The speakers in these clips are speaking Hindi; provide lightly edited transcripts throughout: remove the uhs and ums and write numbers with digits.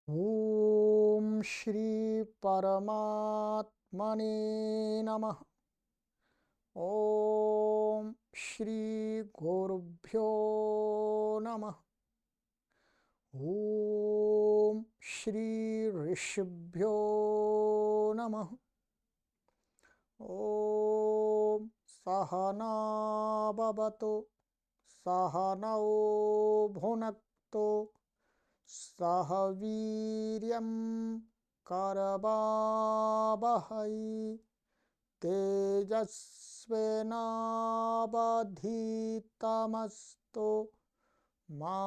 ओम श्री परमात्मने नमः। ओम श्री गुरुभ्यो नमः। ओम श्री ऋषिभ्यो नमः। ओम सहना भवतु सहनौ भुनक्तु सह वीर्यं करवावहै तेजस्विनावधीतमस्तु मा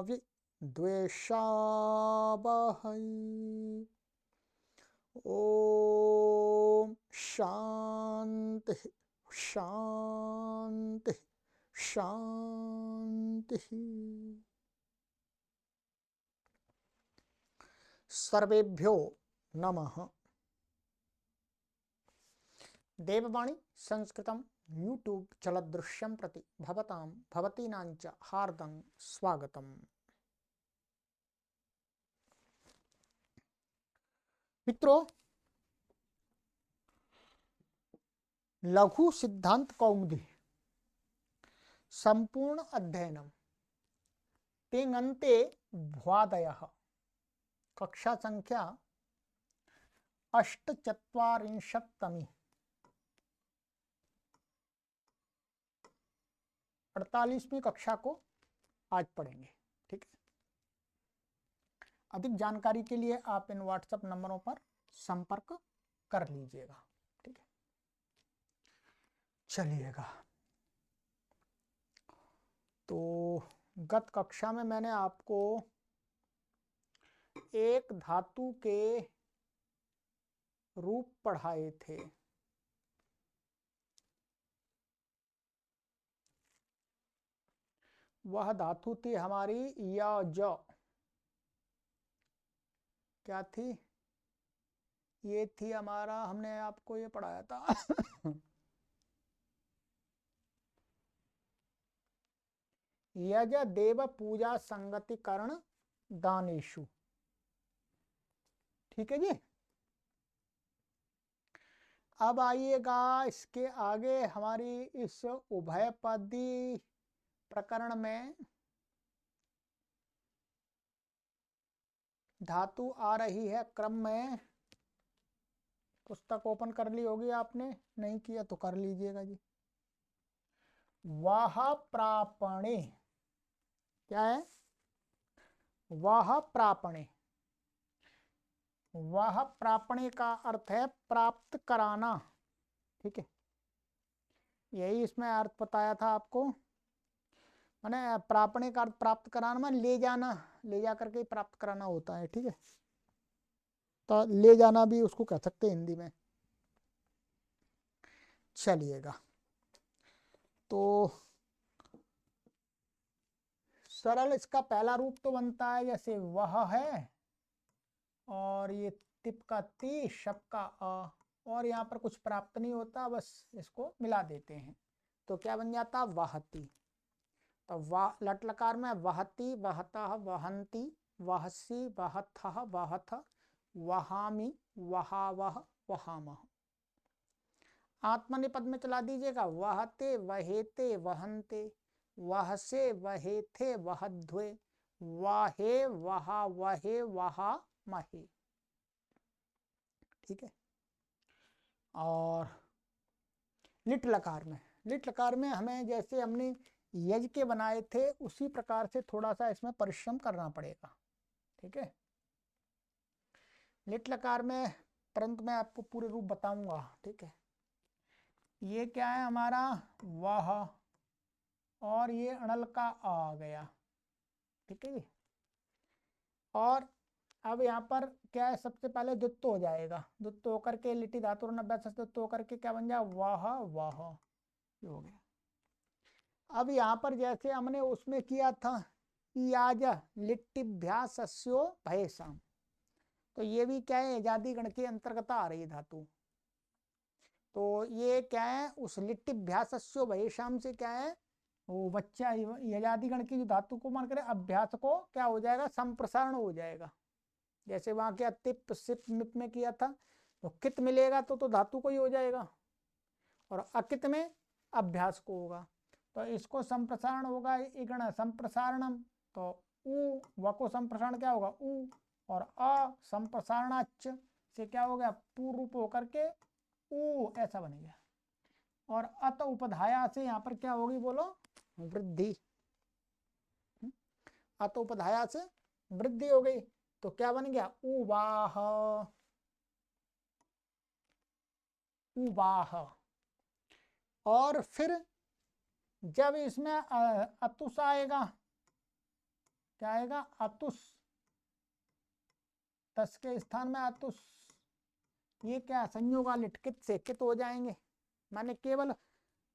विद्विषावहै। ओम शांति शांति शांति। सर्वेभ्यो नमः। देववाणी संस्कृतं यूट्यूब चलदृश्यं प्रति भवतां भवतीनांच हार्दं स्वागतम्। मित्रों, लघु सिद्धांत कौमुदी संपूर्ण अध्ययनम तेङन्ते भ्वादयः कक्षा संख्या 48तमी 48वीं कक्षा को आज पढ़ेंगे। ठीक है। अधिक जानकारी के लिए आप इन व्हाट्सएप नंबरों पर संपर्क कर लीजिएगा। ठीक है, चलिएगा। तो गत कक्षा में मैंने आपको एक धातु के रूप पढ़ाए थे। वह धातु थी हमारी यज। क्या थी? ये थी हमारा, हमने आपको ये पढ़ाया था यज देव पूजा संगति करण दानेशु। ठीक है जी। अब आइएगा इसके आगे हमारी इस उभयपदी प्रकरण में धातु आ रही है क्रम में। पुस्तक ओपन कर ली होगी आपने, नहीं किया तो कर लीजिएगा जी। वाह प्रापणे। क्या है? वाह प्रापणे। वाह प्रापणे का अर्थ है प्राप्त कराना। ठीक है, यही इसमें अर्थ बताया था आपको। मैंने प्रापणे का अर्थ प्राप्त कराना में ले जाना, ले जा करके प्राप्त कराना होता है। ठीक है, तो ले जाना भी उसको कह सकते हैं हिंदी में। चलिएगा, तो सरल इसका पहला रूप तो बनता है जैसे वह है, और ये तिप का ती, शप का अ, और यहाँ पर कुछ प्राप्त नहीं होता, बस इसको मिला देते हैं तो क्या बन जाता? वहती। तो वाह लट लकार में वहती, वहतः, वहंती, वहसी, वहथः, वहथ, वहामी, वहावह, वहामह। आत्मनिपद में चला दीजिएगा। वहते, वहेते, वहंते, वहसे, वहेथे, वहध्वे, वाहे, वहा, वहे, वहा, महे। ठीक है। और लिट लकार में, लिट लकार में हमें जैसे हमने यज के बनाए थे उसी प्रकार से थोड़ा सा इसमें परिश्रम करना पड़ेगा। ठीक है, लिट लकार में, परंतु मैं आपको पूरे रूप बताऊंगा। ठीक है, ये क्या है हमारा? वह, और ये अणल का आ गया। ठीक है जी। और अब यहाँ पर क्या है? सबसे पहले द्वित्व हो जाएगा। द्वित्व होकर के लिट्टी धातु द्वित्व होकर के क्या बन जाए? वाह वाह, ये हो गया। अब यहाँ पर जैसे हमने उसमें किया था याज लिट्टिभ्यासस्यो भयसाम, तो ये भी क्या है? यजादि गण के अंतर्गत आ रही धातु। तो ये क्या है? उस लिट्टिभ्यासस्यो भयसाम से क्या है? वो बच्चा यजादि गण की जो धातु को मान करे अभ्यास को क्या हो जाएगा? संप्रसारण हो जाएगा। जैसे वहां क्या तिप सिप मिप में किया था, तो कित मिलेगा तो धातु को ही हो जाएगा, और अकित में अभ्यास को होगा। तो इसको संप्रसारण होगा इगण संप्रसारणम, तो उ व को संप्रसारण क्या होगा उ, और अ संप्रसारणाच से क्या हो गया पूर्व रूप होकर के उ ऐसा बन गया। और अत उपधाया से यहाँ पर क्या होगी बोलो वृद्धि, अत उपधाया से वृद्धि हो गई, तो क्या बन गया उवाह, उवाह। और फिर जब इसमें अतुस आएगा, क्या आएगा अतुस, तस के स्थान में अतुस, ये क्या संयोगालिट कित से कित हो जाएंगे, माने केवल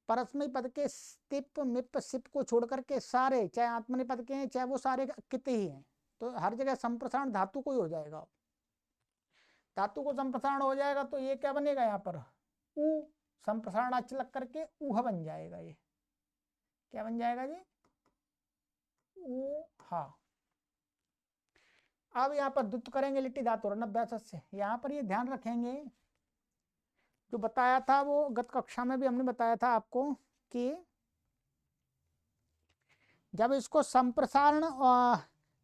परस्मय पद के स्तिप मिप सिप को छोड़ करके सारे, चाहे आत्मनिपद के हैं चाहे वो सारे कित ही हैं, तो हर जगह संप्रसारण धातु को ही हो जाएगा। धातु को संप्रसारण हो जाएगा तो ये क्या बनेगा यहाँ पर उ, संप्रसारण अच लग करके ऊह बन जाएगा। ये क्या बन जाएगा जी ऊहा। अब यहाँ पर द्वित्व करेंगे लिट्टी धातु अभ्यास से, यहाँ पर ये ध्यान रखेंगे जो बताया था वो गत कक्षा में भी हमने बताया था आपको कि जब इसको संप्रसारण,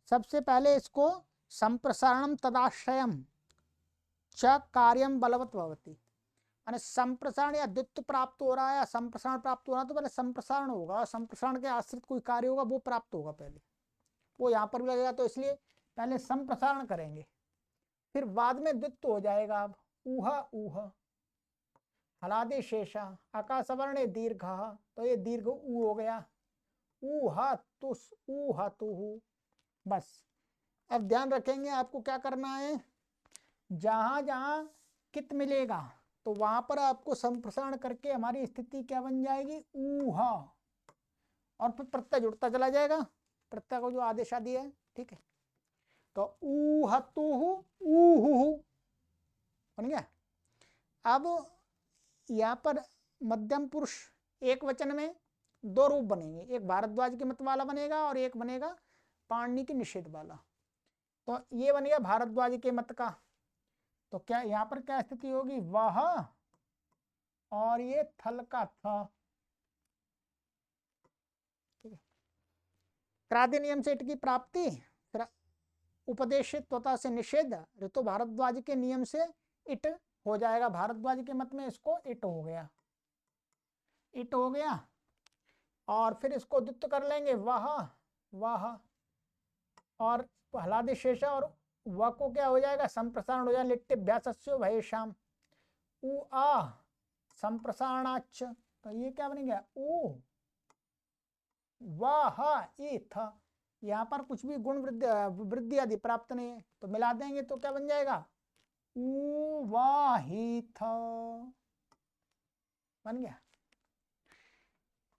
सबसे पहले इसको संप्रसारणम तदाश्रयम च कार्यम बलवत भवति, यानी संप्रसारण या द्वित्व प्राप्त हो रहा है या संप्रसारण प्राप्त हो रहा है तो पहले संप्रसारण होगा, और संप्रसारण के आश्रित कोई कार्य होगा वो प्राप्त होगा पहले, वो यहाँ पर भी लगेगा, तो इसलिए पहले संप्रसारण करेंगे फिर बाद में द्वित्व हो जाएगा। अब ऊह ऊह हलादे शेषा आकाशवर्ण दीर्घ, तो ये दीर्घ ऊ हो गया, ऊहा तुस ऊहा तुहु। बस अब ध्यान रखेंगे आपको क्या करना है, जहां जहां कित मिलेगा तो वहां पर आपको संप्रसारण करके हमारी स्थिति क्या बन जाएगी ऊहा, और फिर प्रत्यय जुड़ता चला जाएगा, प्रत्यय को जो आदेश आदि है, ठीक है। तो ऊहतुहु ऊहुहु बन गया। अब यहाँ पर मध्यम पुरुष एक वचन में दो रूप बनेंगे, एक भारद्वाज के मत वाला बनेगा और एक बनेगा पाणिनि के निषेध वाला। तो ये बन गया भारद्वाज के मत का, तो क्या यहाँ पर क्या स्थिति होगी वह, और ये थल का था, ठीक है। क्रादि नियम से इट की प्राप्ति, फिर उपदेशित त्वता से निषेध, ऋतु भारद्वाज के नियम से इट हो जाएगा, भारद्वाज के मत में इसको इट हो गया, इट हो गया। और फिर इसको द्वित्व कर लेंगे वह वह, और हलादि शेषा और व को क्या हो जाएगा संप्रसारण हो जाएगा लिट्टिभ्यासस्यो भयेषाम उ आ संप्रसारणाच, तो ये क्या बन गया उ वाह थ, यहाँ पर कुछ भी गुण वृद्धि आदि प्राप्त नहीं है, तो मिला देंगे तो क्या बन जाएगा उ वाही थ बन गया।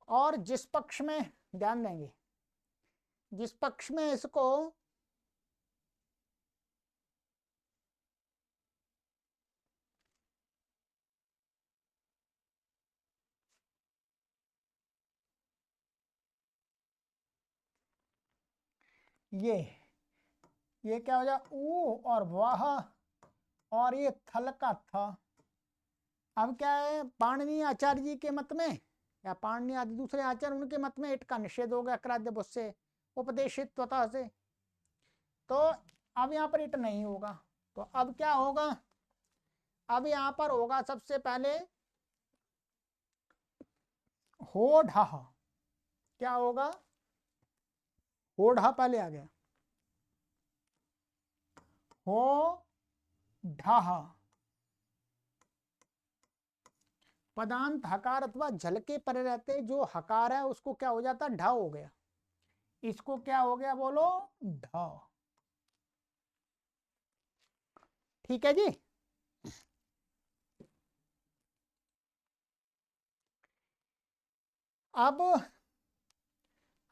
और जिस पक्ष में ध्यान देंगे, जिस पक्ष में इसको ये क्या हो जाए ऊ और वाह, और ये थल का था। अब क्या है पाणिनि आचार्य जी के मत में या पाणिनि आदि दूसरे आचार्य उनके मत में इट का निषेध हो गया क्राद्य बुद्ध से उपदेशित त्वता से, तो अब यहाँ पर इट नहीं होगा। तो अब क्या होगा, अब यहाँ पर होगा सबसे पहले हो ढह, क्या होगा हो ढह पहले आ गया, हो ढह पदांत हकार अथवा झल के परे रहते जो हकार है उसको क्या हो जाता ढ हो गया, इसको क्या हो गया बोलो ढ, ठीक है जी।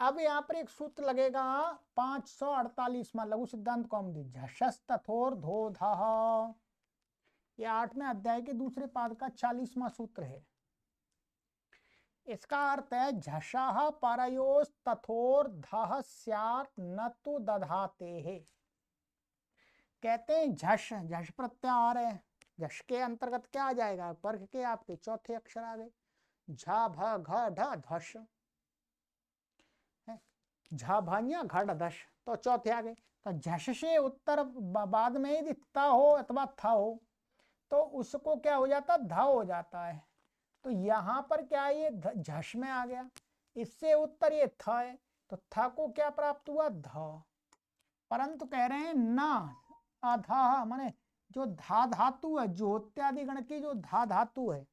अब यहाँ पर एक सूत्र लगेगा 548वां लघु सिद्धांत कौमुदी झषस तथोर धो धा, ये 8वें अध्याय के दूसरे पाद का 40वां सूत्र है। इसका अर्थ है झषा परयोस तथोर धह स्यात् न तो दधाते है, कहते हैं झष, झष प्रत्यय आ रहे हैं, झष के अंतर्गत क्या आ जाएगा, वर्ग के आपके चौथे अक्षर आ गए, झा भ घ ढ धश, झा भान्या घ ढ धश, तो चौथे आ गए। तो झष से उत्तर बाद में यदि त हो अथवा थ हो तो उसको क्या हो जाता, ध हो जाता है। तो यहाँ पर क्या ये झष में आ गया, इससे उत्तर ये थ है, तो थ को क्या प्राप्त हुआ, ध। परंतु कह रहे हैं ना अधा, माने जो धा धातु है, ज्योत्यादि गण की जो धा धातु है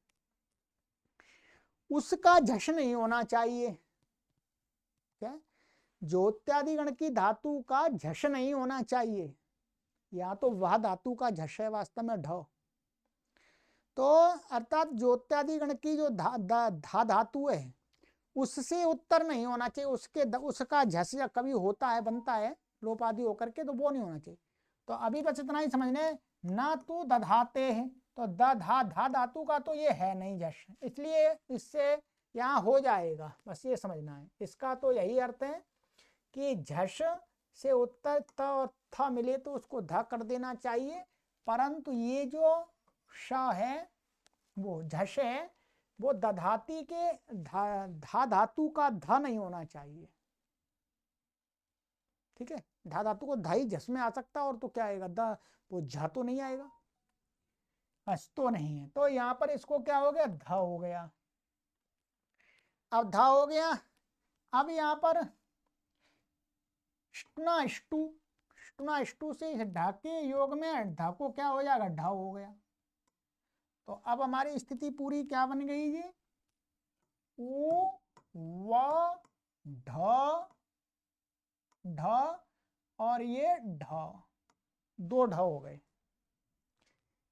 उसका झष नहीं होना चाहिए। क्या, ज्योत्यादि गण की धातु का झष नहीं होना चाहिए। यहाँ तो वह धातु का झष है वास्तव में ढ, तो अर्थात ज्योत्यादि गण की जो धा धातु है उससे उत्तर नहीं होना चाहिए, उसका झष कभी होता है, बनता है लोप आदि होकर के, तो वो नहीं होना चाहिए। तो अभी बस इतना ही समझने, ना तो दधाते हैं, तो धा धातु का तो ये है नहीं झष, इसलिए इससे यहाँ हो जाएगा, बस ये समझना है। इसका तो यही अर्थ है कि झष से उत्तर त और थ मिले तो उसको ध कर देना चाहिए, परंतु ये जो श है वो झष है, वो दधाती के धा धातु का ध नहीं होना चाहिए। ठीक है, धा धातु को धा ही झस में आ सकता, और तो क्या आएगा, द वो झ तो नहीं आएगा, अस तो नहीं है। तो यहाँ पर इसको क्या हो गया, ध हो गया। अब ध हो गया, अब यहाँ पर ष्टु से इस ढ के योग में ढ को क्या हो जाएगा, ढ हो गया। तो अब हमारी स्थिति पूरी क्या बन गई जी, उ व ढ ढ और ये ढ, दो ढ हो गए।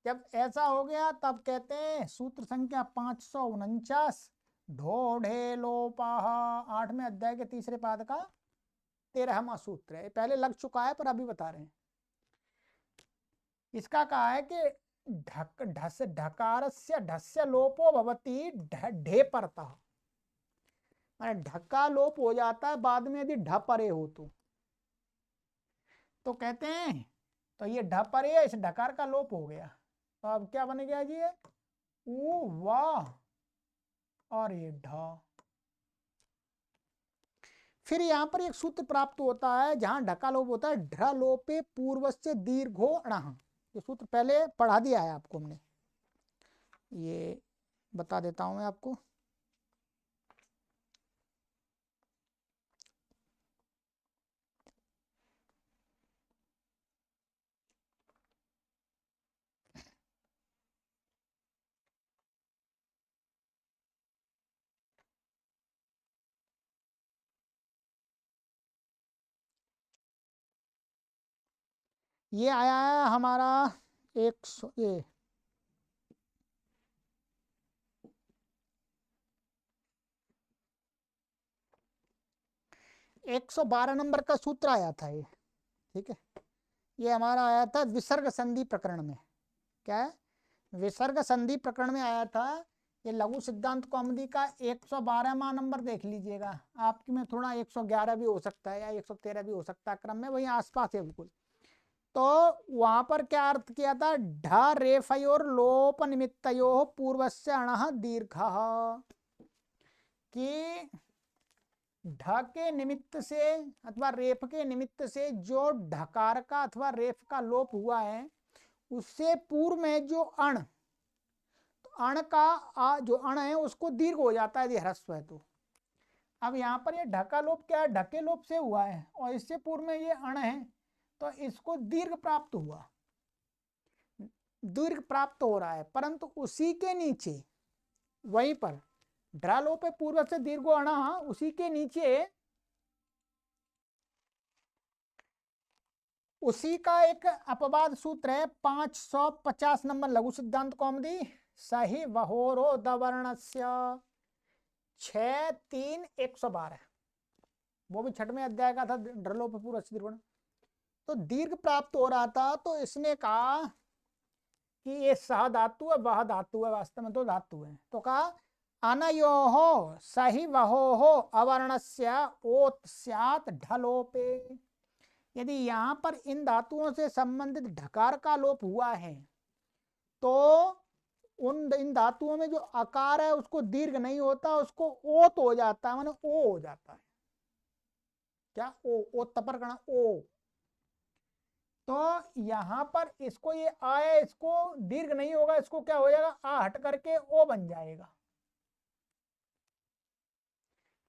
जब ऐसा हो गया तब कहते हैं सूत्र संख्या 549, ढोढ़े लोपाह, 8वें अध्याय के तीसरे पाद का 13वां सूत्र है। पहले लग चुका है पर अभी बता रहे हैं। इसका कहा है कि ढकारस्य ढस्य लोपो भवति ढे परतः, माने ढक्का लोप हो जाता है बाद में यदि ढ परे हो तो कहते हैं, तो ये ढ परे है, इस ढकार का लोप हो गया, तो अब क्या बन गया जी, उ व और ये ढ। फिर यहाँ पर एक सूत्र प्राप्त होता है जहां ढका लोप होता है, ढ लोपे पूर्वस्य दीर्घो अणः। ये सूत्र पहले पढ़ा दिया है आपको हमने, ये बता देता हूं मैं आपको। ये आया है हमारा 112 नंबर का सूत्र आया था ये। ठीक है, ये हमारा आया था विसर्ग संधि प्रकरण में। क्या है, विसर्ग संधि प्रकरण में आया था। ये लघु सिद्धांत कौमुदी का 112वां नंबर देख लीजिएगा, आपकी में थोड़ा 111 भी हो सकता है या 113 भी हो सकता है, क्रम में वही आसपास है बिल्कुल। तो वहां पर क्या अर्थ किया था, ढ रेफयोर लोप निमित्तयो पूर्वस्य अणः दीर्घः, कि ढ के निमित्त से अथवा रेफ के निमित्त से जो ढकार का अथवा रेफ का लोप हुआ है उससे पूर्व में जो अण, तो अण का जो अण है उसको दीर्घ हो जाता है यदि ह्रस्व है तो। अब यहाँ पर ये ढका लोप क्या है, ढके लोप से हुआ है और इससे पूर्व में ये अण है, तो इसको दीर्घ प्राप्त हुआ, दीर्घ प्राप्त हो रहा है, परंतु उसी के नीचे वहीं पर ढ्रालोप पूर्व से दीर्घो अण, उसी के नीचे उसी का एक अपवाद सूत्र है 550 नंबर लघु सिद्धांत कौमुदी, सही वहोरो दवर्णस्य 6-3-112, वो भी 6वें अध्याय का था, ढ्रलोप पूर्व से दीर्घ। तो दीर्घ प्राप्त हो रहा था, तो इसने कहा कि ये सह धातु है वह धातु है, वास्तव में तो धातु है। तो कहा अनयोः सहि वहोः अवर्णस्य ओत् स्यात् ढलोपे, यदि यहां पर इन धातुओं से संबंधित ढकार का लोप हुआ है तो इन धातुओं में जो आकार है उसको दीर्घ नहीं होता, उसको ओत हो जाता है, माने ओ हो जाता है। क्या? ओ तपर गणा ओ। तो यहां पर इसको ये आ है, इसको दीर्घ नहीं होगा, इसको क्या हो जाएगा, आ हट करके ओ बन जाएगा।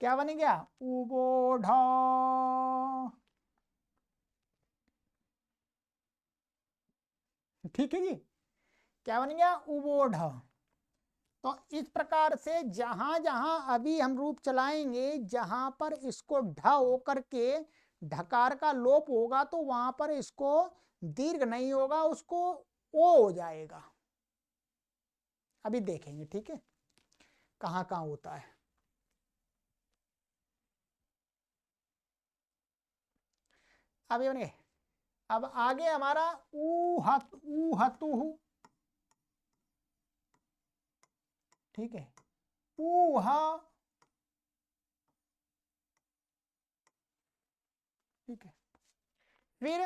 क्या बन गया? उबोढ़। ठीक है जी, क्या बन गया? उबोढ़। तो इस प्रकार से जहां जहां अभी हम रूप चलाएंगे, जहां पर इसको ढ होकर के ढकार का लोप होगा तो वहां पर इसको दीर्घ नहीं होगा, उसको ओ हो जाएगा। अभी देखेंगे, ठीक है, कहां कहां होता है। अभी बने। अब आगे हमारा ऊहतुहु, ठीक है, ऊहा, ठीक है। फिर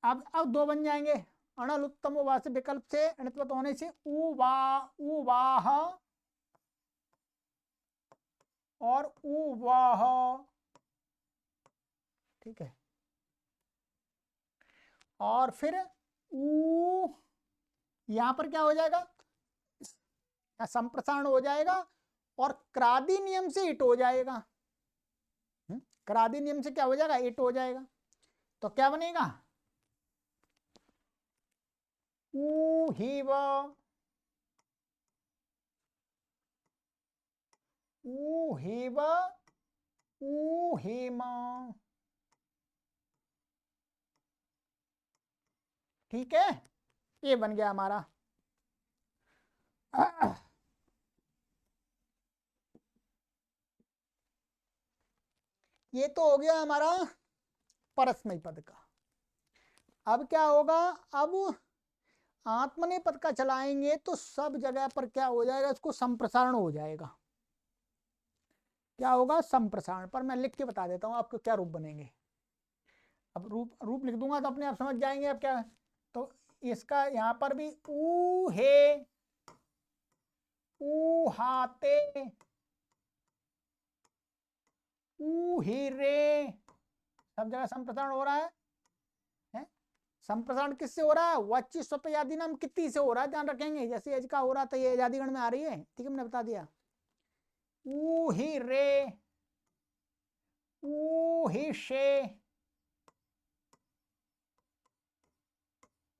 अब दो बन जाएंगे अनल उत्तम वास्य विकल्प से अणित्वत होने से उवाह और उवाह, ठीक है। और फिर ऊ, यहां पर क्या हो जाएगा, संप्रसारण हो जाएगा और क्रादि नियम से इट हो जाएगा। क्रादि नियम से क्या हो जाएगा, इट हो जाएगा। तो क्या बनेगा? ऊ ही व, ऊ ही व, ऊ ही म, ठीक है, ये बन गया हमारा। ये तो हो गया हमारा परस्मय पद का। अब क्या होगा, अब आत्मनेय पद का चलाएंगे तो सब जगह पर क्या हो जाएगा, इसको संप्रसारण हो जाएगा। क्या होगा? संप्रसारण। पर मैं लिख के बता देता हूं आपको क्या रूप बनेंगे। अब रूप रूप लिख दूंगा तो अपने आप समझ जाएंगे अब क्या है। तो इसका यहां पर भी ऊ हे, ऊ हाते, ऊ ही रे, सब जगह संप्रसारण हो रहा है? संप्रसारण किससे हो रहा है? वाच्य स्वप्य आदि नाम कितनी से हो रहा है, ध्यान रखेंगे। जैसे एज का हो रहा था, ये आदिगण में आ रही है, ठीक है, मैंने बता दिया। ऊ ही रे, ऊ ही शे,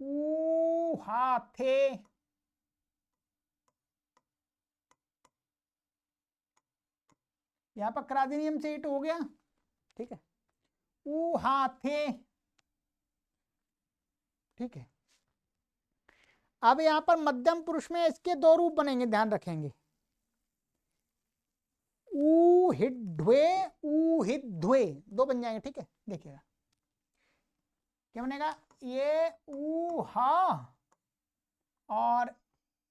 ऊ हाथे, यहां पर क्रादि नियम से इट हो गया, ठीक है, ऊ हाथे, ठीक है। अब यहां पर मध्यम पुरुष में इसके दो रूप बनेंगे, ध्यान रखेंगे। ऊ हिड्वे, ऊ हिध्वे, दो बन जाएंगे, ठीक है, देखिएगा क्या बनेगा। ये ऊ हा और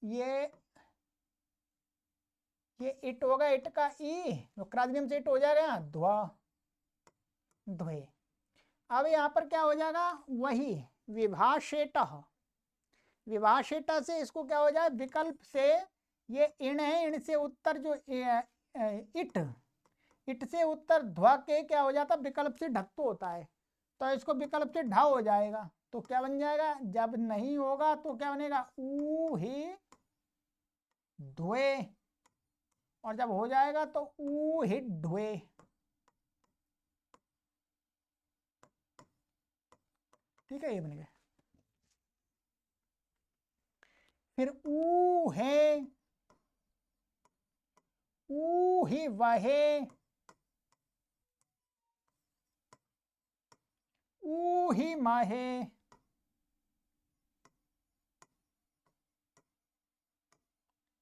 ये इट होगा, इट का ई, तो क्रादनियम से इट हो जाएगा ध्वा, ध्वे। अब यहां पर क्या हो जाएगा, वही विभाषेट, विभाषेट से इसको क्या हो जाए, विकल्प से ये इण है, इण से उत्तर जो इट, इट से उत्तर ध्वा के क्या हो जाता, विकल्प से ढक तो होता है, तो इसको विकल्प से ढा हो जाएगा। तो क्या बन जाएगा, जब नहीं होगा तो क्या बनेगा, ऊ ही ध्वे, और जब हो जाएगा तो ऊ ही ढ्वे, ठीक है, ये बन गया। फिर ऊ है, ऊ ही वहे, ऊ ही माहे,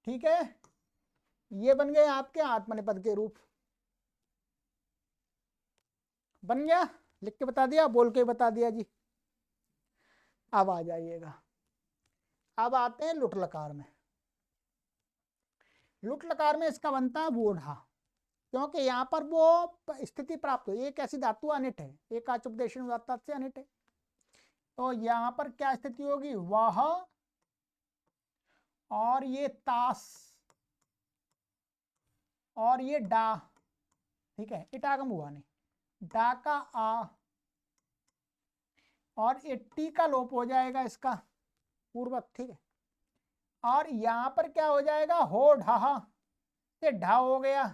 ठीक है। ये बन गए आपके आत्मनेपद के रूप। बन गया, लिख के बता दिया, बोल के बता दिया जी। अब आ जाइएगा, अब आते हैं लुट लकार में। लुट लकार में इसका बनता है बूढ़ा, क्योंकि यहाँ पर वो स्थिति प्राप्त हुई। एक ऐसी धातु अनिट है, एकाच उपदेश से अनिट है, तो यहाँ पर क्या स्थिति होगी, वह और ये तास और ये डा, ठीक है, इटागम हुआ नहीं, डा का आ और ये टी का लोप हो जाएगा इसका पूर्वक, ठीक है। और यहाँ पर क्या हो जाएगा, हो ढा, ये ढा हो गया,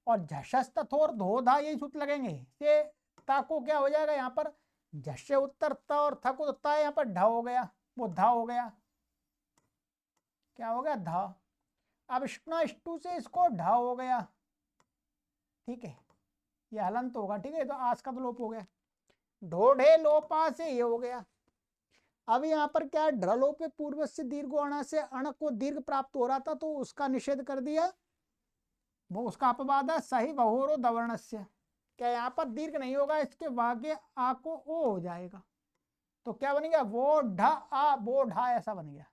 और झशस तथोर धो धा, यही सूत्र लगेंगे, ये ता को क्या हो जाएगा, यहाँ पर झस्य उत्तर त और था को ता, यहाँ पर ढा हो गया, वो धा हो गया, क्या हो गया, धा। अब स्टू से इसको ढा हो गया, ठीक है, ये हलंत होगा, ठीक है, तो आज का तो लोप हो गया, ढोढ़े लोपा से ये हो गया। अब यहाँ पर क्या है, ढ्रलो पे पूर्व से दीर्घ अण से अण को दीर्घ प्राप्त हो रहा था, तो उसका निषेध कर दिया, वो उसका अपवाद है सही बहोरो दवर्णस्य, क्या यहाँ पर दीर्घ नहीं होगा, इसके वागे आ को ओ हो जाएगा, तो क्या बन गया, वो ढा आ वो ढा, ऐसा बन गया,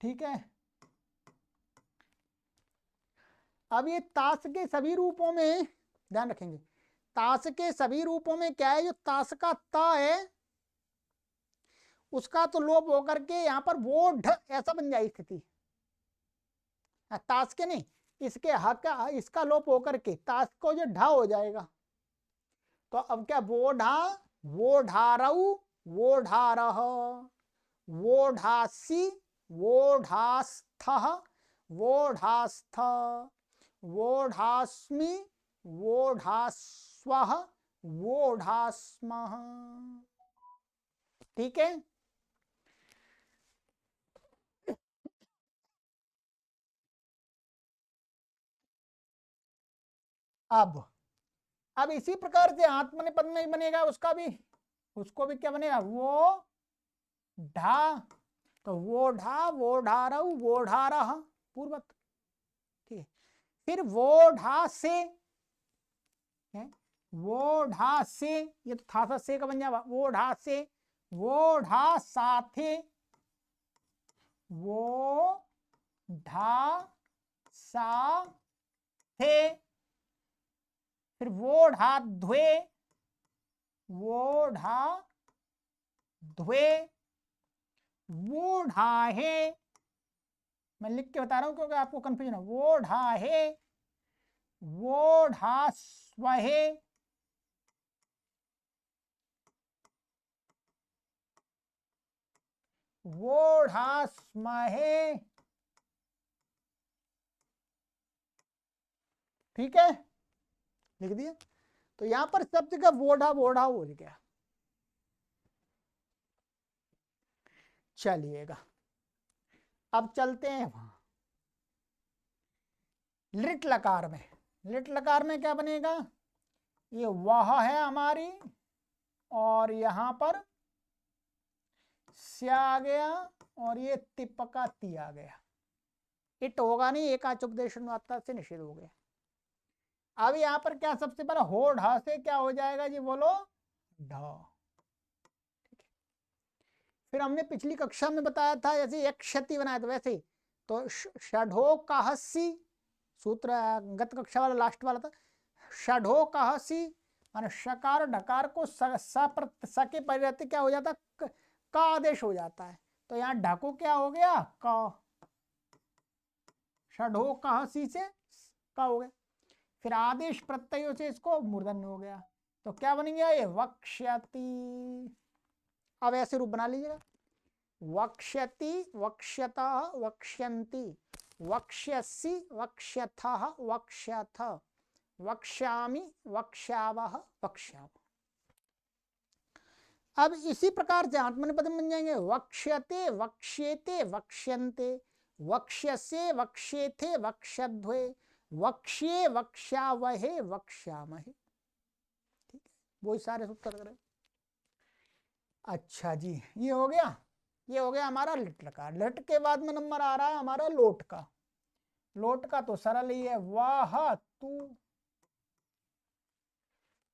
ठीक है। अब ये ताश के सभी रूपों में ध्यान रखेंगे, ताश के सभी रूपों में क्या है, जो ताश का ता है उसका तो लोप होकर के यहाँ पर वो ढ ऐसा बन जाए स्थिति, ताश के नहीं, इसके हक का इसका लोप होकर के ताश को जो ढा हो जाएगा, तो अब क्या, वो ढा, वो ढारऊ, वो ढारह, वो ढासी, वो ढास्थ, वो ढास्थ, वो ढास्मि, वो ढास्वः, वो ढास्मः, ठीक है। अब इसी प्रकार से आत्मनेपद में बनेगा उसका भी, उसको भी क्या बनेगा, वो ढा, तो वो ढा, वो ढा रहू, वो ढा रहा पूर्वत, ठीक है। फिर वो ढा से है, वो ढा से, ये तो था से का बन जाएगा, वो ढा से, वो ढा साथे, वो ढा सा थे, फिर वो ढा ध्वे, वो ढा ध्वे, वो ढाहे, मैं लिख के बता रहा हूं क्योंकि आपको कंफ्यूजन है, वो ढाहे, वो ढा स्वहे, वो ढा स्महे, ठीक है, लिख दिया। तो यहां पर सब जगह वोढ़ा वोढ़ा हो गया। चलिएगा अब चलते हैं वहां लिट लकार में। लिट लकार में क्या बनेगा, ये वह है हमारी, और यहां पर स्या आ गया, और ये तिपका ती आ गया, इट होगा नहीं, एकाचुपदेश से निषेध हो गया। अब यहां पर क्या सबसे पहले हो ढा से क्या हो जाएगा जी, बोलो ढ। फिर हमने पिछली कक्षा में बताया था, जैसे एक क्षति बनाया था वैसे, तो षढ़ो कहसी सूत्र गत कक्षा वाला लास्ट वाला था, षढ़ो कहसी माने शकार ढकार को स के परिवर्ते क्या हो जाता, का आदेश हो जाता है, तो यहाँ ढको क्या हो गया, क, षढ़ो कहसी से का हो गया, फिर आदेश प्रत्ययों से इसको मूर्धन्य हो गया, तो क्या बन गया, ये वक्ष्यति। अब ऐसे रूप बना लीजिएगा, वक्ष्यति, वक्ष्यतः, वक्ष्यन्ति, वक्ष्यसि, वक्ष्यथः, वक्ष्यथ, वक्ष्यामि, वक्ष्यावः, वक्ष्याम। अब इसी प्रकार से आत्मनेपद बन जाएंगे, वक्ष्यते, वक्ष्येते, वक्ष्यन्ते, वक्ष्यसे, वक्ष्येथे, वक्ष्यध्वे, वक्ष्ये, वक्ष्यावहे, वक्ष्यामहे, ठीक है, वही सारे सूत्र लग रहे। अच्छा जी, ये हो गया, ये हो गया हमारा लिट लकार। लिट के बाद में नंबर आ रहा है हमारा लोट का। लोट का तो सरल ही है, वाह तू,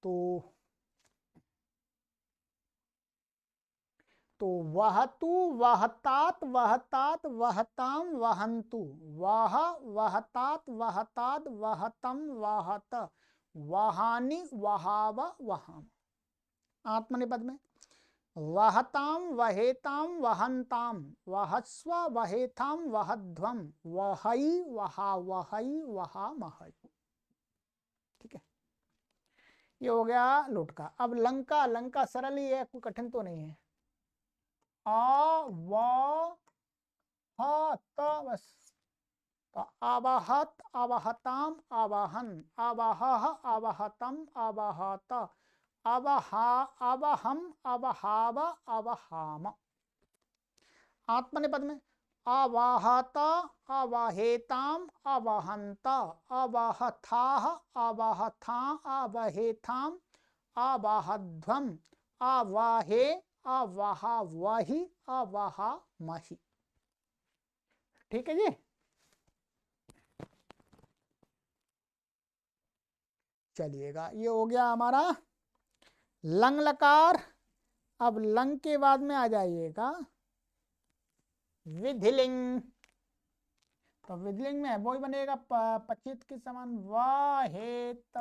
तो तो वहतु वहतात वहतात वहताम वहंतु, वह वहतात वहतात वहतम वहत, वहानि वहाव वहाम। आत्मनेपद में वहताम वहेताम वहंताम, वहस्व वहेथाम वहध्वम, वहई वहा वहई वहामहै। ठीक है, ये हो गया लोट का। अब लंका, लंका सरल ही है, कोई कठिन तो नहीं है। आ व ह त बस। तो अवहत अवहताम अवहन, अवहह अवहतम अवहत, अवहा अवहम अवहाव अवहाम। आत्मनेपद में अवहत अवहेताम अवहंत, अवहथाह अवहथा अवहेथाम अवहध्वम, अवहे अवहा वही अवहा मही। ठीक है जी। चलिएगा, ये हो गया हमारा लंग लकार। अब लंग के बाद में आ जाइएगा विधिलिंग। तो विधिलिंग में वही बनेगा पचित के समान वाहेत,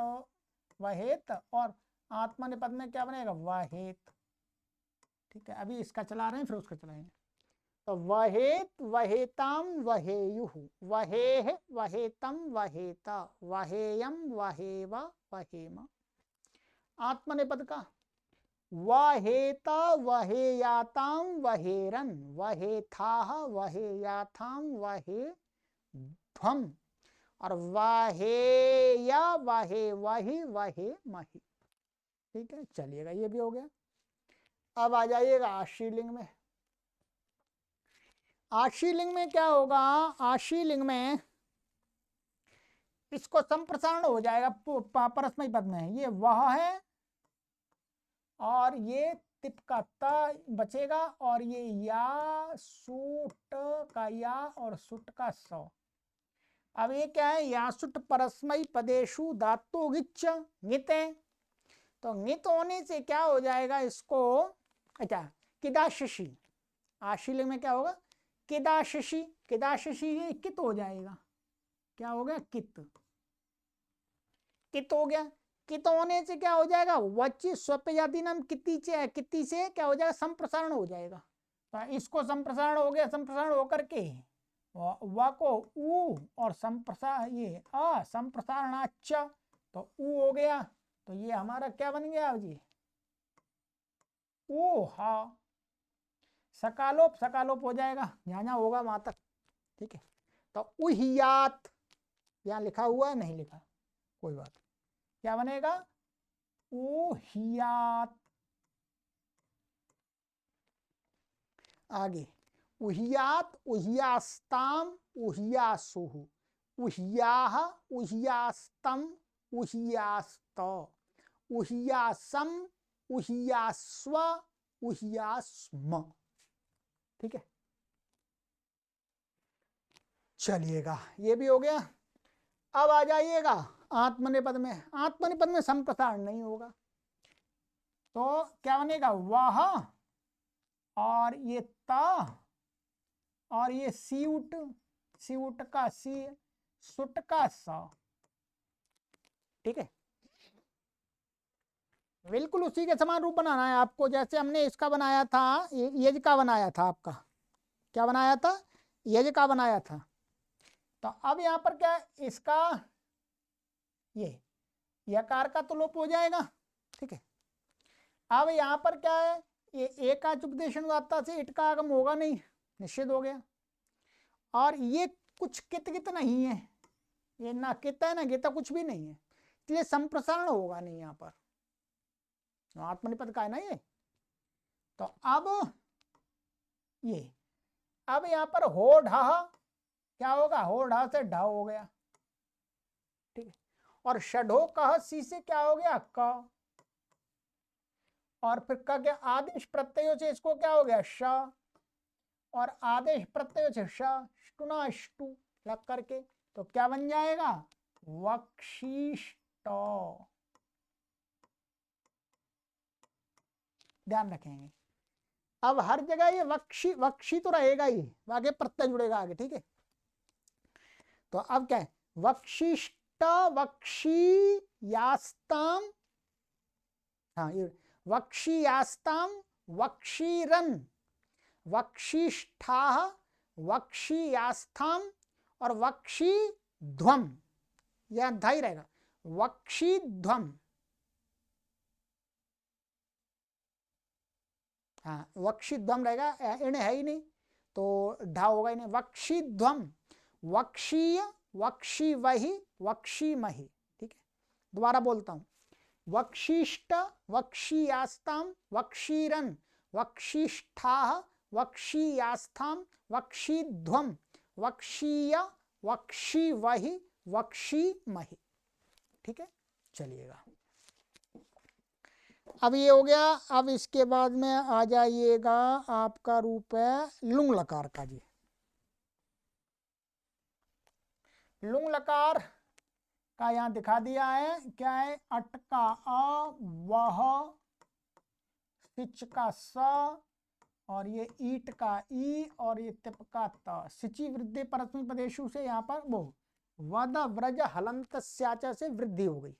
वहेत, और आत्मनेपद में क्या बनेगा वाहेत। ठीक है, अभी इसका चला रहे हैं फिर उसका चलाएंगे। तो वहेत वहेताम वहेयुः, वहेह वहेतम वहेत, वहेयम वहेव वहेम। आत्मनेपद का वहेत वहेयाताम वहेरन, वहेथाह वहेयाथाम वहेध्वम, और वहेया वहे वही वहे मही। ठीक है, चलिएगा, ये भी हो गया। अब आ जाइएगा आशीलिंग में। आशीलिंग में क्या होगा, आशीलिंग में इसको संप्रसारण हो जाएगा परस्मैपदी पद में। ये वह है और ये तिप का त बचेगा, और ये या सूट का या और सुट का स। अब ये क्या है, या सुट परस्मै पदेशु धातु गिच्च ङिते। तो ङित होने से क्या हो जाएगा इसको, अच्छा किदाशिशी। आशीलिंग में क्या होगा किदाशिशी, किदाशिशी ये कित हो जाएगा। क्या हो गया कित, कित हो गया। कित होने से क्या हो जाएगा वच्ची स्वप्यजाति नाम किति से क्या हो जाएगा संप्रसारण हो जाएगा। तो इसको संप्रसारण हो गया, संप्रसारण होकर के व को उ और संप्रसार ये अ संप्रसारणाच्च, तो उ हो गया। तो ये हमारा क्या बन गया जी ऊ हा। सकालोप सकालोप हो जाएगा, जहाँ जहाँ होगा वहां तक। ठीक है, तो उहियात यहाँ लिखा हुआ है, नहीं लिखा कोई बात, क्या बनेगा उहियात। आगे उहियात उहियास्ताम उहियासुः, उहियाह उहियास्तम उहियास्त, उहियासम उहियास्व उहियास्म। ठीक है, चलिएगा, ये भी हो गया। अब आ जाइएगा आत्मनेपद में। आत्मनेपद में संप्रसारण नहीं होगा, तो क्या बनेगा वह और ये ता और ये सीउट, सीउट का सी सुट का सा। ठीक है, बिल्कुल उसी के समान रूप बनाना है आपको, जैसे हमने इसका बनाया था, यज का बनाया था। आपका क्या बनाया था, यज का बनाया था। तो अब यहाँ पर क्या है, इसका ये यकार का तो लोप हो जाएगा। ठीक है, अब यहाँ पर क्या है, ये एकाच उपदेशन वार्ता से इट का आगम होगा नहीं, निश्चित हो गया। और ये कुछ कित कित नहीं है, ये ना कित है ना गीता, कुछ भी नहीं है, इसलिए संप्रसारण होगा नहीं यहाँ पर। आत्मनिपद का है ना ये। तो अब ये अब यहाँ पर हो ढह क्या होगा, हो ढह से ढ हो गया। ठीक है, और षढ़ो कह सी से क्या हो गया क, और फिर क के आदेश प्रत्ययों से इसको क्या हो गया श, और आदेश प्रत्ययों से श ष्टुना ष्टु लग करके, तो क्या बन जाएगा वक्षिष्ट। ध्यान रखेंगे, अब हर जगह ये वक्षी वक्षी तो रहेगा ही, आगे प्रत्यय जुड़ेगा आगे, ठीक है। तो अब क्या है, वक्षिष्ट वक्षी यास्ताम, हाँ ये वक्षीयास्ताम वक्षीरन वक्षिष्ठाः वक्षीयास्थाम और वक्षीध्वम, यह धा ही रहेगा, वक्षीध्वम, हाँ वक्षीध्वम रहेगा, इन्हें है ही नहीं तो ढा होगा ही नहीं। वक्षीध्वम वक्षीय वक्षीवहि वक्षीमहि, ठीक है। दोबारा बोलता हूं, वक्षिष्ट वक्षीयास्ताम वक्षीरन वक्षिष्ठाः वक्षीयास्थाम वक्षीध्वम वक्षीय वक्षीवहि वक्षीमहि, ठीक है। चलिएगा, अब ये हो गया। अब इसके बाद में आ जाइएगा आपका रूप है लुंग लकार का जी। लुंग लकार का यहाँ दिखा दिया है, क्या है, अट का अ, वह, सिच का स, और ये ईट का ई, और ये तिप का त। सिचि वृद्धि परस्मै पदेशु से यहाँ पर वो वद व्रज हलंत स्याचा से वृद्धि हो गई,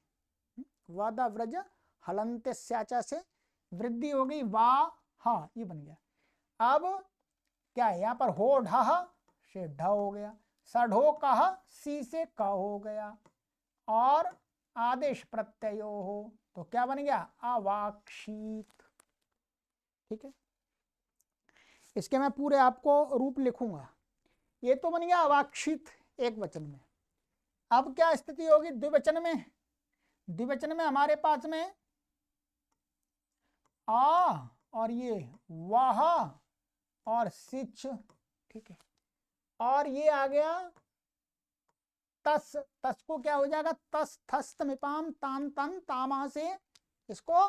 वद व्रज हलंत स्याचा से वृद्धि हो गई, वा हा ये बन गया। अब क्या है, यहाँ पर हो ढह से ढ हो गया, सढ़ो कह सी से क हो गया, और आदेश प्रत्ययो हो तो क्या बन गया, अवाक्षित, ठीक है। इसके मैं पूरे आपको रूप लिखूंगा। ये तो बन गया अवाक्षित एक वचन में। अब क्या स्थिति होगी द्विवचन में, द्विवचन में हमारे पास में आ और ये वाह और सिच, ठीक है, और ये आ गया तस, तस को क्या हो जाएगा, तस थस तमिपाम ताम तन तामा से इसको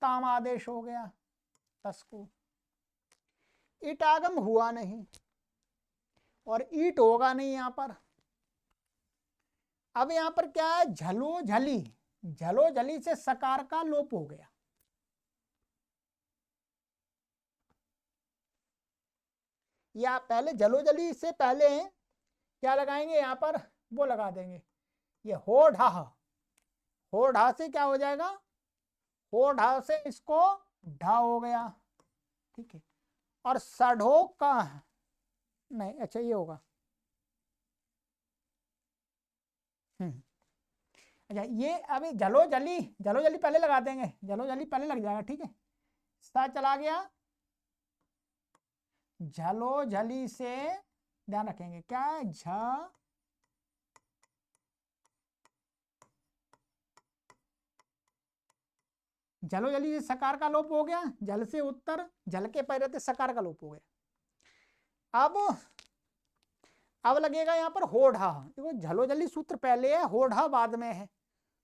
ताम आदेश हो गया तस को। ईट आगम हुआ नहीं और ईट होगा नहीं यहाँ पर। अब यहाँ पर क्या है, झलो झली, झलो झली से सकार का लोप हो गया, या पहले झलो झली से पहले क्या लगाएंगे यहाँ पर, वो लगा देंगे, ये हो ढा, हो ढा से क्या हो जाएगा, हो ढा से इसको ढा हो गया, ठीक है। और सढ़ो का नहीं, अच्छा ये होगा, अच्छा ये अभी झलो जली, झलो जली पहले लगा देंगे, झलो जली पहले लग जाएगा, ठीक है। सा चला गया, झलो झली से ध्यान रखेंगे क्या है, झ झलो जली से सकार का लोप हो गया, जल से उत्तर, जल के पहले से सकार का लोप हो गया। अब लगेगा यहाँ पर होढ़ा, देखो झलो जली सूत्र पहले है, होढ़ा बाद में है,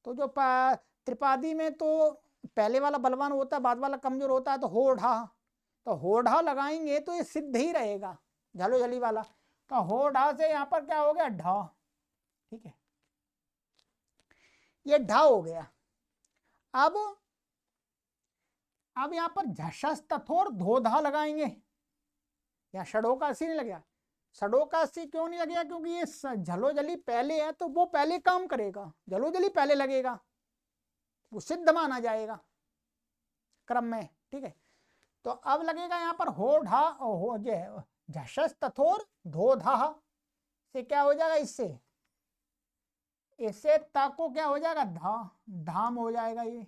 तो जो त्रिपादी में तो पहले वाला बलवान होता है, बाद वाला कमजोर होता है, तो होढ़ा, तो होढ़ा लगाएंगे तो ये सिद्ध ही रहेगा झलो जली वाला, तो होढ़ा से यहाँ पर क्या हो गया, ढा, ठीक है, ये ढा हो गया। अब यहाँ पर झशस तथोर धोधा लगाएंगे, यहाँ षडो का सी नहीं लगेगा, षडो का सी क्यों नहीं लगेगा, क्योंकि ये झलो जली पहले है तो वो पहले काम करेगा, झलो जली पहले लगेगा, वो सिद्ध माना जाएगा क्रम में, ठीक है। तो अब लगेगा यहाँ पर हो ढा, हो झशस तथोर धोधा से क्या हो जाएगा, इससे ता को क्या हो जाएगा, धा, धाम हो जाएगा ये।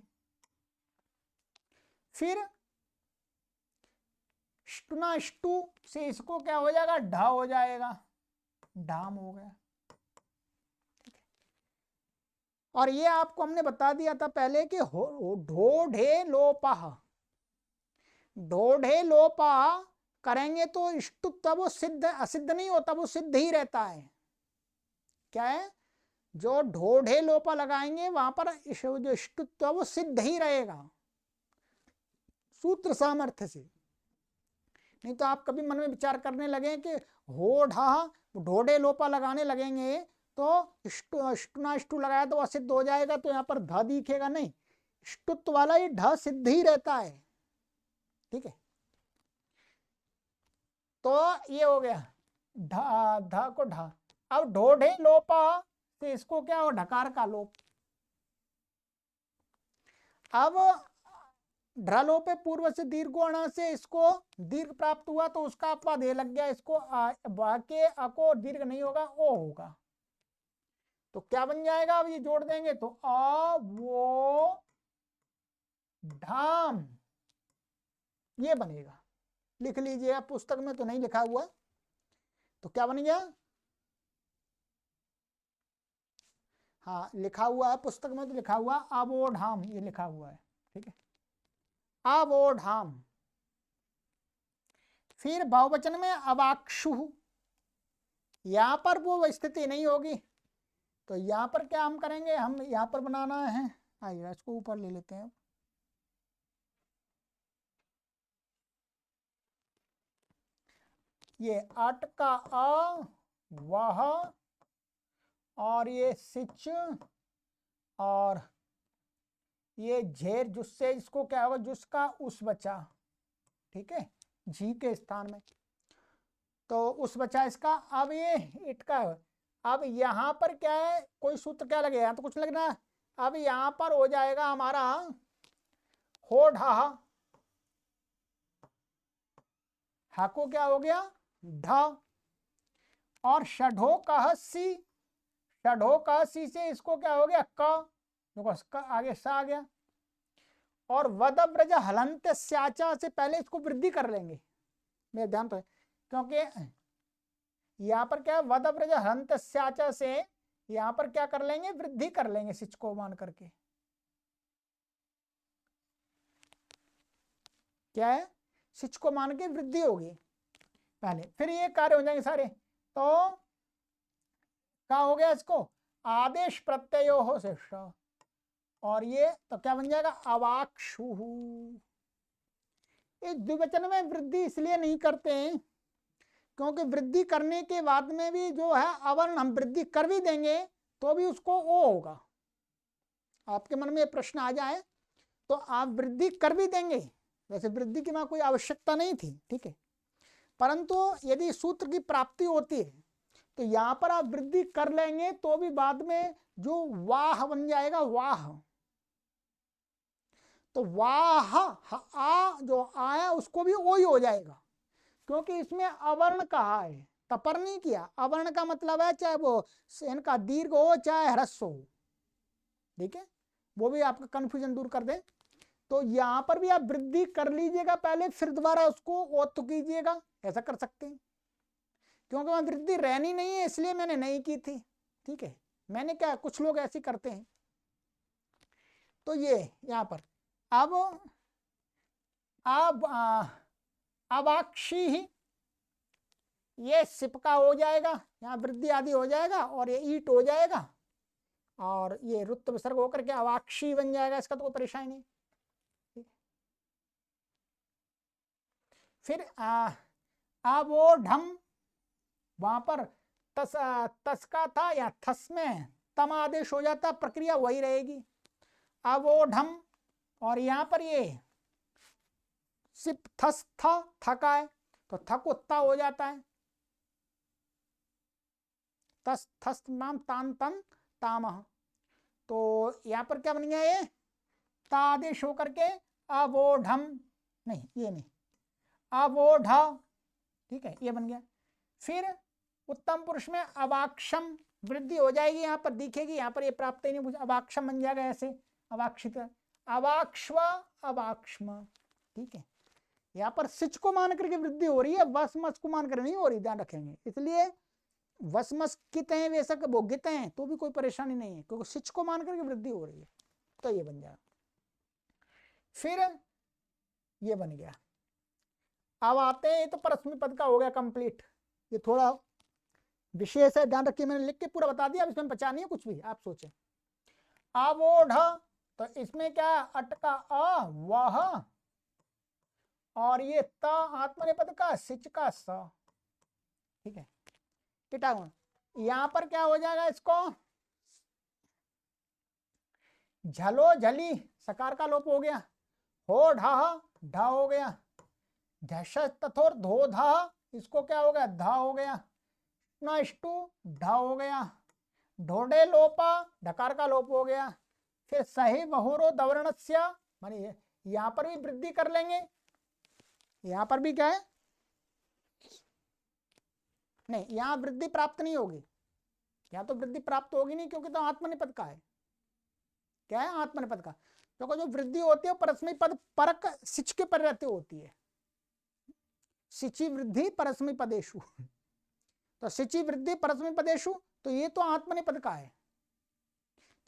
फिर स्टुना स्टू से इसको क्या हो जाएगा, ढा हो जाएगा, धाम हो गया, ठीक है। और ये आपको हमने बता दिया था पहले कि ढोढे लोपा, ढोढे लोपा करेंगे तो इष्टु तब वो सिद्ध असिद्ध नहीं होता, वो सिद्ध ही रहता है। क्या है, जो ढोढे लोपा लगाएंगे वहां पर जो इष्टुत्व वो सिद्ध ही रहेगा सूत्र सामर्थ्य से। नहीं तो आप कभी मन में विचार करने लगे कि हो ढा ढोढे लोपा लगाने लगेंगे तो इष्टुना इष्टु लगाया तो असिद्ध हो जाएगा, तो यहाँ पर ध दिखेगा नहीं, इष्टुत्व वाला ये ढ सिद्ध ही रहता है, ठीक है। तो ये हो गया ढा, धा को ढा। अब ढोढे लोपा तो इसको क्या हो, ढकार का लोप। अब ढ्रलोपे पूर्व से दीर्घोण से इसको दीर्घ प्राप्त हुआ तो उसका अपवाद ए लग गया, इसको वाक्य अको दीर्घ नहीं होगा, ओ होगा। तो क्या बन जाएगा, अब ये जोड़ देंगे तो वो ढाम, ये बनेगा। लिख लीजिए आप, पुस्तक में तो नहीं लिखा हुआ। तो क्या बन गया, हाँ लिखा हुआ है पुस्तक में, तो लिखा हुआ अवोढाम, ये लिखा हुआ है, ठीक है, अवोढाम। फिर बहुवचन में अवाक्षु, यहां पर वो स्थिति नहीं होगी, तो यहां पर क्या हम करेंगे, हम यहां पर बनाना है, आइए इसको ऊपर ले लेते हैं। ये अट का अ, वह, और ये सिच, और ये झेर जुस्से, इसको क्या होगा, जुसका उस बचा, ठीक है, जी के स्थान में, तो उस बचा इसका। अब ये इट का, अब यहां पर क्या है, कोई सूत्र क्या लगेगा, तो कुछ लगना। अब यहां पर हो जाएगा हमारा हो ढा, हा को क्या हो गया ढा, और षढ़ो कह सी, षढ़ो कह सी से इसको क्या हो गया क, देखो आगे सा आ गया। और वदव्रज हलंत स्याचा से पहले इसको वृद्धि कर लेंगे, मेरे ध्यान तो है, क्योंकि यहां पर क्या है, वदव्रज हलंत स्याचा से यहां पर क्या कर लेंगे, वृद्धि कर लेंगे सिच को मान करके। क्या है, सिच को मान के वृद्धि होगी पहले, फिर ये कार्य हो जाएंगे सारे। तो क्या हो गया, इसको आदेश प्रत्ययो हो शिष्ट, और ये तो क्या बन जाएगा अवाक्षु। इस द्विवचन में वृद्धि इसलिए नहीं करते हैं क्योंकि वृद्धि करने के बाद में भी जो है अवर्ण हम वृद्धि कर भी देंगे तो भी उसको ओ होगा। आपके मन में ये प्रश्न आ जाए तो आप वृद्धि कर भी देंगे, वैसे वृद्धि की वहां कोई आवश्यकता नहीं थी, ठीक है, परंतु यदि सूत्र की प्राप्ति होती है तो यहां पर आप वृद्धि कर लेंगे तो भी बाद में जो वाह बन जाएगा वाह, तो वाह आ जो आया उसको भी ओ ही हो जाएगा, क्योंकि इसमें अवर्ण कहा है, तपर नहीं किया। अवर्ण का मतलब है चाहे वो इनका दीर्घ हो चाहे ह्रस्व हो, ठीक है, वो भी आपका कंफ्यूजन दूर कर दे। तो यहां पर भी आप वृद्धि कर लीजिएगा पहले, फिर दोबारा उसको ओत कीजिएगा, ऐसा कर सकते हैं, क्योंकि वहां वृद्धि रहनी नहीं है इसलिए मैंने नहीं की थी, ठीक है। मैंने क्या, कुछ लोग ऐसे करते हैं। तो ये यहां पर अब अवाक्षी ही, ये सिपका हो जाएगा, यहाँ वृद्धि आदि हो जाएगा, और ये ईट हो जाएगा, और ये रुत्त विसर्ग होकर के अवाक्षी बन जाएगा, इसका तो कोई परेशानी नहीं। फिर अवोढम, वहां पर तस का था या थस में तम आदेश हो जाता, प्रक्रिया वही रहेगी अवोढम, और यहां पर ये सिप थस था थका है तो थक उत्ता हो जाता है, तस थस नाम तान तन ताम, तो यहां पर क्या बन गया, ये तादेश होकर के अवोढम, नहीं ये नहीं अवोढा, ठीक है, ये बन गया। फिर उत्तम पुरुष में अवाक्षम, वृद्धि हो जाएगी, यहां पर दिखेगी, यहां पर ये प्राप्त ही नहीं, अवाक्षम बन जाएगा ऐसे, अवाक्षित, अवाक्ष्व अवाक्ष्म, ठीक है। यहाँ पर सिच को मान करके वृद्धि हो रही है, वस मस को मान कर नहीं हो रही, ध्यान रखेंगे, इसलिए वस मस कित हैं बेशक वो गित हैं तो भी कोई परेशानी नहीं है, क्योंकि सिच को मान करके वृद्धि हो रही है, तो ये बन जाएगा। फिर ये बन गया। अब आते हैं, तो परस्मै पद का हो गया कंप्लीट, ये थोड़ा विशेष है, ध्यान रखिए, मैंने लिख के पूरा बता दिया, अब इसमें बचा नहीं है कुछ भी, आप सोचें। अवोढ़, तो इसमें क्या है, अटका अ वह, और ये त आत्मनेपद का सिच का स, ठीक है, कीटागुण। यहां पर क्या हो जाएगा, इसको झलो झली, सकार का लोप हो गया, हो ढा ढा हो गया, झश तथोर धो धा इसको क्या हो गया, धा हो गया, ष्टु ढा हो गया, ढोडे लोपा ढकार का लोप हो गया, फिर सही बहुरो दवर्णस्य, मानिए यहां पर भी वृद्धि कर लेंगे, यहां पर भी क्या है, नहीं यहां वृद्धि प्राप्त नहीं होगी, यहां तो वृद्धि प्राप्त होगी नहीं क्योंकि तो आत्मनिपद का है, क्या है, आत्मनिपद का, क्योंकि जो वृद्धि होती है परस्मै पद परक सिच के परिरति होती है, सिचि वृद्धि परस्मै पदेशु, तो सिचि वृद्धि परस्मै पदेशु, तो ये तो आत्मनिपद का है,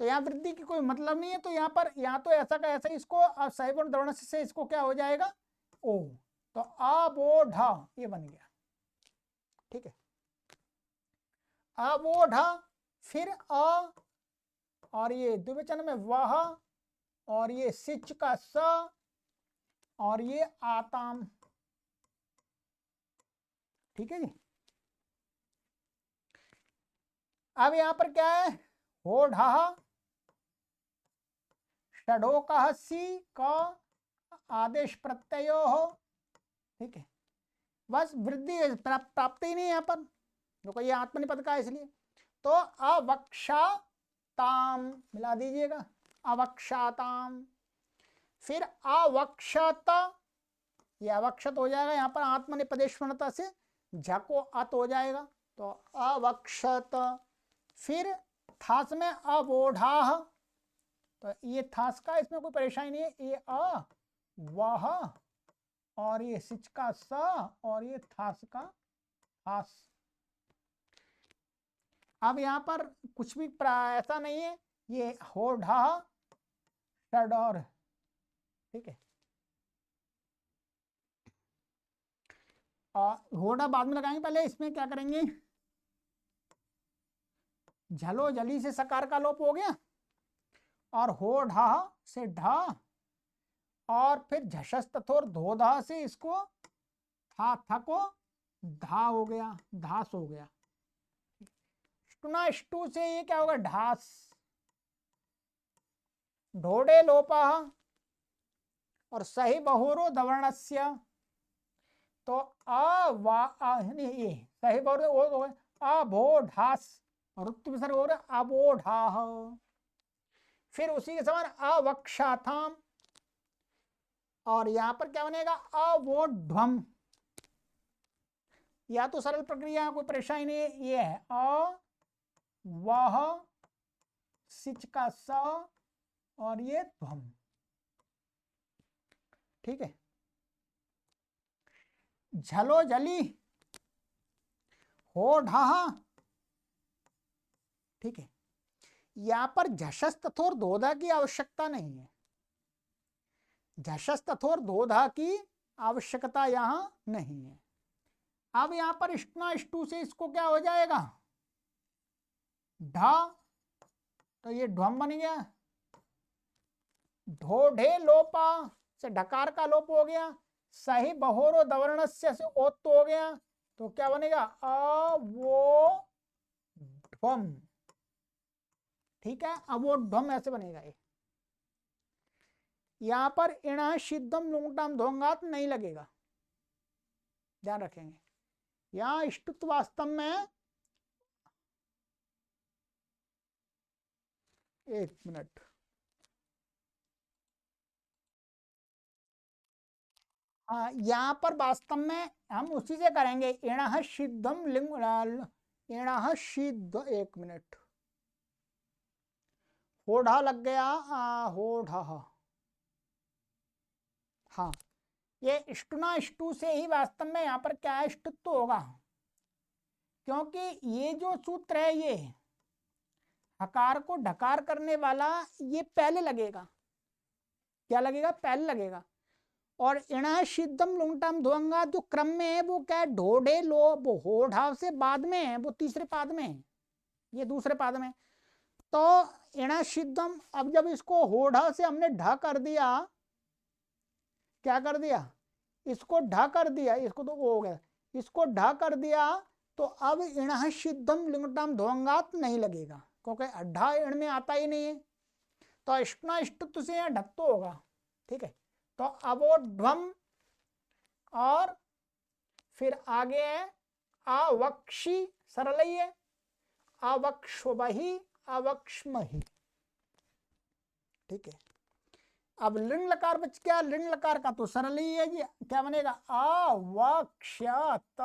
तो यहाँ वृद्धि की कोई मतलब नहीं है, तो यहाँ पर यहाँ तो ऐसा का ऐसा इसको सहीवर्ण द्रवण से इसको क्या हो जाएगा, ओ, तो अबोढ़ ये बन गया, ठीक है, अबोढ़, फिर अ, और ये द्विवचन में वह, और ये सिच का स, और ये आताम, ठीक है जी। अब यहां पर क्या है, होढ़, षडोकः सी का आदेश प्रत्ययो हो, ठीक है, बस वृद्धि प्राप्त ही नहीं है यहाँ पर, देखो ये आत्मनिपद का है इसलिए, तो अवक्षाताम मिला दीजिएगा, अवक्षाताम, फिर अवक्षत, ये अवक्षत हो जाएगा, यहाँ पर आत्मनिपदेश्वरता से झको अत हो जाएगा, तो अवक्षत, फिर थास में अबोढ़ा, तो ये थास का इसमें कोई परेशानी नहीं है, ये अ वह, और ये सिच का स, और ये थास का थास, अब यहां पर कुछ भी ऐसा नहीं है, ये होढ़ षड और, ठीक है, होढ़ा बाद में लगाएंगे, पहले इसमें क्या करेंगे, झलो जली से सकार का लोप हो गया, और होढ़ा से ढा, और फिर झशस तथोर धोधा से इसको था को धा हो गया, धास हो गया, ष्टु से ये क्या होगा, ढास, ढोड़े लोपा, और सही बहुरो दवर्णस्य, तो ये सही बहुरो अबोढ़ास, और विसर्ग हो रहा अबोढ़ाह, फिर उसी के समान अवक्षाथाम, और यहां पर क्या बनेगा, अवोढ़म, या तो सरल प्रक्रिया कोई परेशानी नहीं है, ये है अ वह सिच का स, और ये ध्वम, ठीक है, झलो जली, हो ढहा, ठीक है, यहां पर झशस तथोर धोधा की आवश्यकता नहीं है, झशस तथोर धोधा की आवश्यकता यहां नहीं है। अब यहां पर इष्टना इष्टू से इसको क्या हो जाएगा, ढा, तो ये ध्वम बन गया, ढोढ़े लोपा से ढकार का लोप हो गया, सही बहोरो दवर्णस्य से ओत्त हो गया, तो क्या बनेगा, अवोढ़म, ठीक है, अवोढ़म ऐसे बनेगा ये, यहां पर इणा शिद्धम लुंगटाम धोंगात नहीं लगेगा, ध्यान रखेंगे, यहां इष्टुत्व वास्तव में, एक मिनट, हाँ यहाँ पर वास्तव में हम उसी से करेंगे, इणः शिद्धम लिंग, इणः शिद्ध, एक मिनट, होढ़ा लग गया, होढ़ा, हाँ, ये इष्टुना इष्टु से ही वास्तव में यहाँ पर क्या है, इष्टुत्व होगा, क्योंकि ये जो सूत्र है ये हकार को ढकार करने वाला, ये पहले लगेगा, क्या लगेगा, पहले लगेगा, और इणा शिद्धम लुंगटाम धुआंगा जो क्रम में है वो क्या है, ढोढ़े लो, वो होढ़ाव से बाद में है, वो तीसरे पाद में है, ये दूसरे पाद में, तो इणा शिद्धम, अब जब इसको होढ़ा से हमने ढा कर दिया, क्या कर दिया, इसको ढा कर दिया, इसको तो वो हो गया, इसको ढा कर दिया, तो अब इणा शिद्धम लिंगटाम धुआंगात नहीं लगेगा, क्योंकि ढा इण में आता ही नहीं है, तो इष्टना इष्टत्व से यहाँ ढत्तो होगा, ठीक है, तो अवोढ़म, और फिर आगे है आवक्षी, सरल ही है, आवक्ष्वहि, आवक्ष्महि। ठीक है, अब लिंग लकार बच गया। लिंग लकार का तो सरल ही है जी, क्या बनेगा? आवक्ष्यत।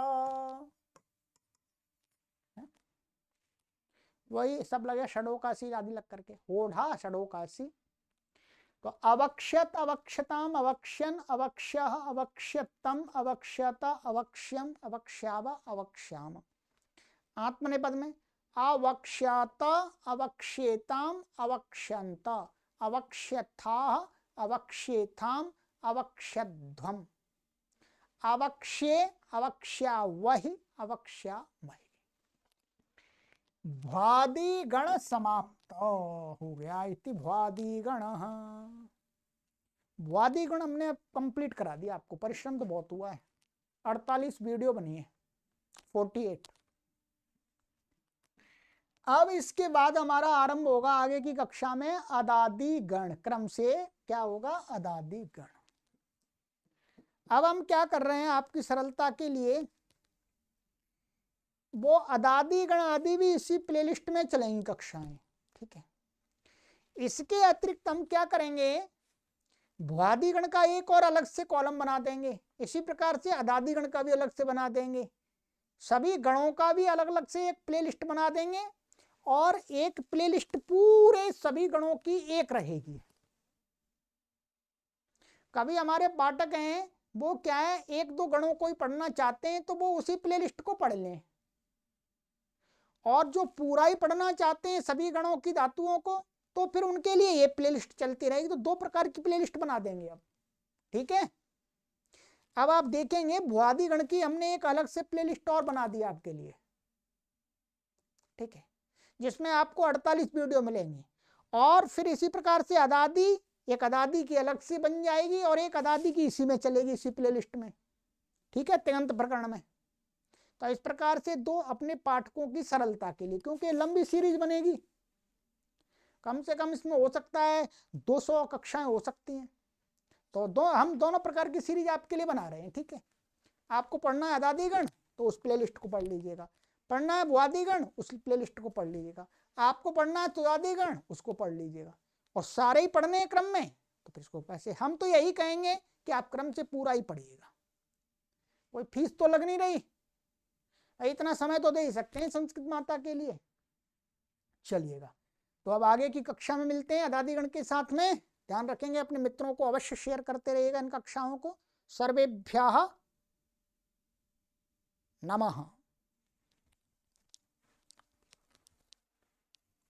वही सब लगे षडोकासी आदि लग करके, होढ़ा षडोकासी। तो अवक्ष्यत, अवक्ष्यताम, अवक्ष्यन, अवक्ष्यः, अवक्ष्यतम, अवक्ष्यत, अवक्ष्यम, अवक्ष्याव, अवक्ष्याम। आत्मनेपद में अवक्ष्यत, अवक्ष्येताम, अवक्ष्यंत, अवक्ष्यथाः, अवक्ष्येथाम, अवक्ष्यध्वम, अवक्ष्ये, अवक्ष्यावहि, अवक्ष्यामहि। भ्वादिगण समाप्त हो गया। इति भ्वादिगण। भ्वादिगण हमने कंप्लीट करा दिया आपको। परिश्रम तो बहुत हुआ है, 48 वीडियो बनी है, 48। अब इसके बाद हमारा आरंभ होगा आगे की कक्षा में अदादि गण क्रम से। क्या होगा? अदादि गण। अब हम क्या कर रहे हैं आपकी सरलता के लिए, वो अदादि गण आदि भी इसी प्लेलिस्ट में चलेंगी कक्षाएं। ठीक है, इसके अतिरिक्त हम क्या करेंगे, भ्वादि गण का एक और अलग से कॉलम बना देंगे। इसी प्रकार से अदादि गण का भी अलग से बना देंगे। सभी गणों का भी अलग अलग से एक प्लेलिस्ट बना देंगे, और एक प्लेलिस्ट पूरे सभी गणों की एक रहेगी। कभी हमारे पाठक हैं वो क्या है, एक दो गणों को ही पढ़ना चाहते हैं तो वो उसी प्लेलिस्ट को पढ़ लें, और जो पूरा ही पढ़ना चाहते हैं सभी गणों की धातुओं को, तो फिर उनके लिए ये प्लेलिस्ट चलती रहेगी। तो दो प्रकार की प्लेलिस्ट बना देंगे अब। ठीक है, अब आप देखेंगे भ्वादि गण की हमने एक अलग से प्लेलिस्ट और बना दिया आपके लिए। ठीक है, जिसमें आपको 48 वीडियो मिलेंगे। और फिर इसी प्रकार से अदादि, एक अदादि की अलग से बन जाएगी और एक अदादि की इसी में चलेगी, इसी प्लेलिस्ट में। ठीक है, त्यंत प्रकरण में। तो इस प्रकार से दो अपने पाठकों की सरलता के लिए, क्योंकि लंबी सीरीज बनेगी, कम से कम इसमें हो सकता है 200 कक्षाएं हो सकती हैं। तो हम दोनों प्रकार की सीरीज आपके लिए बना रहे हैं। ठीक है, आपको पढ़ना है अदादि गण तो उस प्लेलिस्ट को पढ़ लीजिएगा, पढ़ना है भ्वादि गण उस प्लेलिस्ट को पढ़ लीजिएगा, आपको पढ़ना है तुदादि गण उसको पढ़ लीजिएगा, और सारे ही पढ़ने क्रम में तो फिर इसको पैसे। हम तो यही कहेंगे कि आप क्रम से पूरा ही पढ़िएगा, कोई फीस तो लग नहीं रही, इतना समय तो दे ही सकते हैं संस्कृत माता के लिए। चलिएगा, तो अब आगे की कक्षा में मिलते हैं अदादि गण के साथ में। ध्यान रखेंगे, अपने मित्रों को अवश्य शेयर करते रहिएगा इन कक्षाओं को। सर्वेभ्यः नमः।